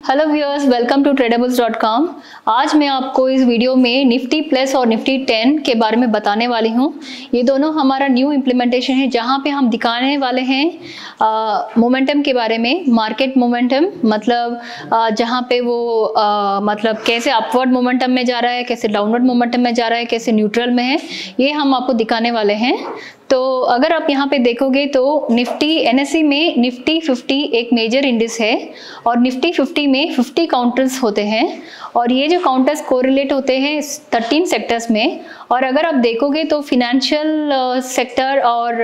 Hello viewers, welcome to Tradebulls dot com. आज मैं आपको इस वीडियो में निफ्टी प्लस और निफ्टी 10 के बारे में बताने वाली हूँ। ये दोनों हमारा न्यू इम्प्लीमेंटेशन है, जहाँ पे हम दिखाने वाले हैं मोमेंटम के बारे में। मार्केट मोमेंटम मतलब जहाँ पे वो मतलब कैसे अपवर्ड मोमेंटम में जा रहा है, कैसे डाउनवर्ड मोमेंटम में जा रहा है, कैसे न्यूट्रल में है, ये हम आपको दिखाने वाले हैं। तो अगर आप यहाँ पे देखोगे तो निफ्टी एनएसई में निफ्टी 50 एक मेजर इंडेक्स है और निफ्टी 50 में 50 काउंटर्स होते हैं और ये जो काउंटर्स कोरिलेट होते हैं 13 सेक्टर्स में। और अगर आप देखोगे तो फिनेंशियल सेक्टर और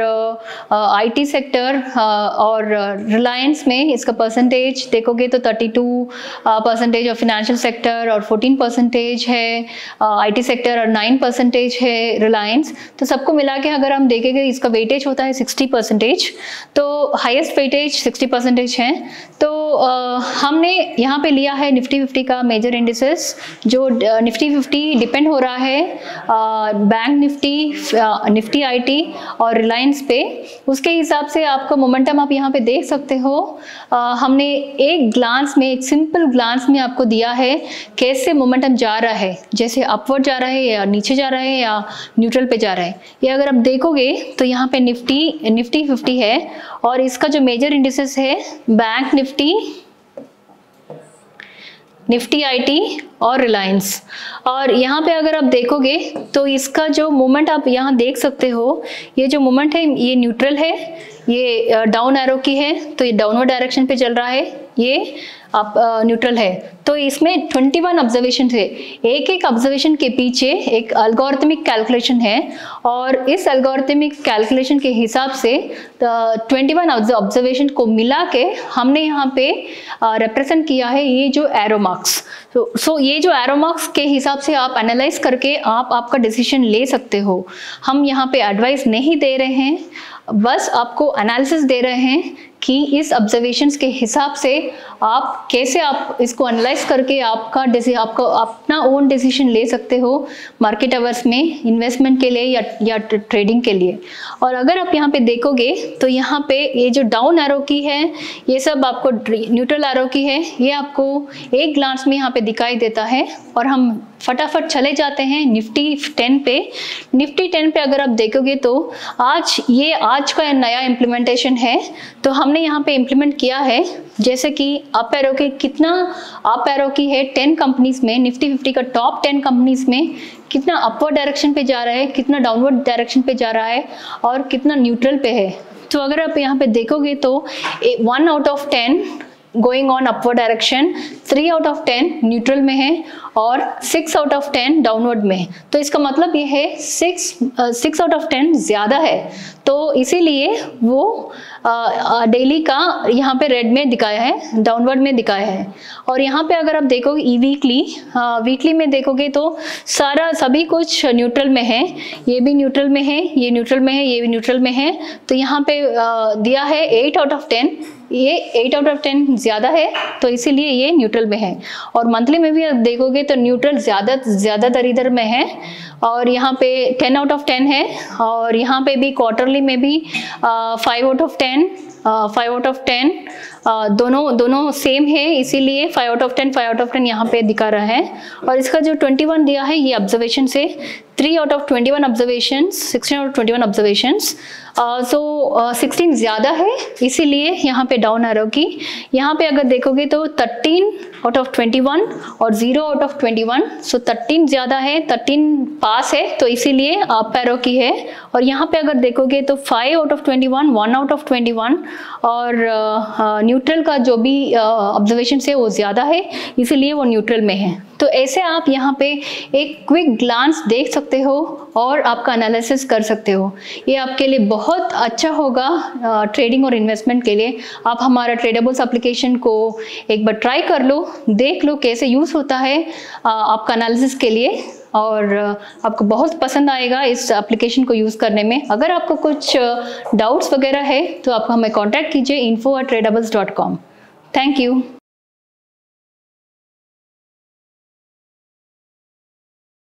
आईटी सेक्टर और रिलायंस में इसका परसेंटेज देखोगे तो 32% ऑफ फिनेंशियल सेक्टर और 14% है आईटी सेक्टर और 9% है रिलायंस। तो सबको मिला के अगर हम देखेंगे इसका वेटेज होता है 60%, तो हाईएस्ट वेटेज 60% है। तो हमने यहाँ पे लिया है निफ्टी 50 का मेजर इंडिसेस, जो निफ्टी 50 डिपेंड हो रहा है बैंक निफ्टी आईटी और रिलायंस पे। उसके हिसाब से आपका मोमेंटम आप यहाँ पे देख सकते हो। हमने एक ग्लांस में, एक सिंपल ग्लांस में आपको दिया है कैसे मोमेंटम जा रहा है, जैसे अपवर्ड जा रहा है या नीचे जा रहा है या न्यूट्रल पे जा रहा है। ये अगर आप देखोगे तो यहाँ पे निफ्टी 50 है और इसका जो मेजर इंडिसेस है बैंक निफ्टी आईटी और रिलायंस। और यहाँ पे अगर आप देखोगे तो इसका जो मूवमेंट आप यहाँ देख सकते हो, ये जो मूवमेंट है ये न्यूट्रल है, ये डाउन एरो की है, तो ये डाउनवर्ड डायरेक्शन पे चल रहा है, ये आप न्यूट्रल है। तो इसमें 21 ऑब्जर्वेशन थे। एक एक ऑब्जर्वेशन के पीछे एक एल्गोरिथमिक कैलकुलेशन है और इस एल्गोरिथमिक कैलकुलेशन के हिसाब से 21 ऑब्जर्वेशन को मिला के हमने यहाँ पे रिप्रेजेंट किया है ये जो एरो मार्क्स। सो ये जो एरो मार्क्स के हिसाब से आप एनालाइज करके आप आपका डिसीजन ले सकते हो। हम यहाँ पे एडवाइस नहीं दे रहे हैं, बस आपको एनालिसिस दे रहे हैं कि इस ऑब्जर्वेशंस के हिसाब से आप कैसे आप इसको एनालाइज करके आपका अपना ओन डिसीजन ले सकते हो मार्केट आवर्स में इन्वेस्टमेंट के लिए या ट्रेडिंग के लिए। और अगर आप यहाँ पे देखोगे तो यहाँ पे ये जो डाउन एरो की है ये सब आपको न्यूट्रल एरो की है, ये आपको एक ग्लांस में यहाँ पे दिखाई देता है। और हम फटाफट चले जाते हैं निफ्टी 10 पे। निफ्टी 10 पे अगर आप देखोगे तो आज का नया इम्प्लीमेंटेशन है। तो हमने यहाँ पे इम्प्लीमेंट किया है जैसे कि अप एरो की कितना अप एरो की है 10 कंपनीज में, निफ्टी 50 का टॉप 10 कंपनीज में कितना अपवर्ड डायरेक्शन पे जा रहा है, कितना डाउनवर्ड डायरेक्शन पे जा रहा है और कितना न्यूट्रल पे है। तो अगर आप यहाँ पे देखोगे तो 1 out of 10 going on upward direction, 3 out of 10 neutral में है और 6 आउट ऑफ 10 डाउनवर्ड में है। तो इसका मतलब ये है 6 आउट ऑफ 10 ज़्यादा है, तो इसीलिए वो डेली का यहाँ पे रेड में दिखाया है, डाउनवर्ड में दिखाया है। और यहाँ पे अगर आप देखोगे वीकली में देखोगे तो सभी कुछ न्यूट्रल में है, ये भी न्यूट्रल में है, ये न्यूट्रल में है, ये भी न्यूट्रल में है। तो यहाँ पे दिया है 8 आउट ऑफ 10, ये 8 आउट ऑफ 10 ज़्यादा है, तो इसीलिए ये न्यूट्रल में है। और मंथली में भी आप देखोगे तो न्यूट्रल ज़्यादातर इधर में है और यहाँ पे 10 आउट ऑफ 10 है। और यहाँ पे भी क्वार्टरली में भी 5 आउट ऑफ 10 दोनों सेम है, इसीलिए 5 आउट ऑफ 10 यहाँ पे दिखा रहा है। और इसका जो 21 दिया है ये ऑब्जर्वेशन से 3 out of 21 observation, 16 out of 21 observation. So 16 ज़्यादा है, इसीलिए यहाँ पे डाउन एरो की। यहाँ पे अगर देखोगे तो 13 आउट ऑफ 21 और 0 आउट ऑफ 21, सो 13 ज़्यादा है, 13 पास है, तो इसीलिए अप एरो की है। और यहाँ पे अगर देखोगे तो 5 आउट ऑफ 21, 1 आउट ऑफ 21 और न्यूट्रल का जो भी ऑब्जर्वेशन है वो ज़्यादा है, इसीलिए वो न्यूट्रल में है। तो ऐसे आप यहाँ पे एक क्विक ग्लांस देख सकते हो और आपका एनालिसिस कर सकते हो। ये आपके लिए बहुत अच्छा होगा ट्रेडिंग और इन्वेस्टमेंट के लिए। आप हमारा ट्रेडेबल्स एप्लीकेशन को एक बार ट्राई कर लो, देख लो कैसे यूज़ होता है आपका एनालिसिस के लिए, और आपको बहुत पसंद आएगा इस एप्लीकेशन को यूज़ करने में। अगर आपको कुछ डाउट्स वगैरह है तो आप हमें कॉन्टैक्ट कीजिए info@tradables.com। Thank you.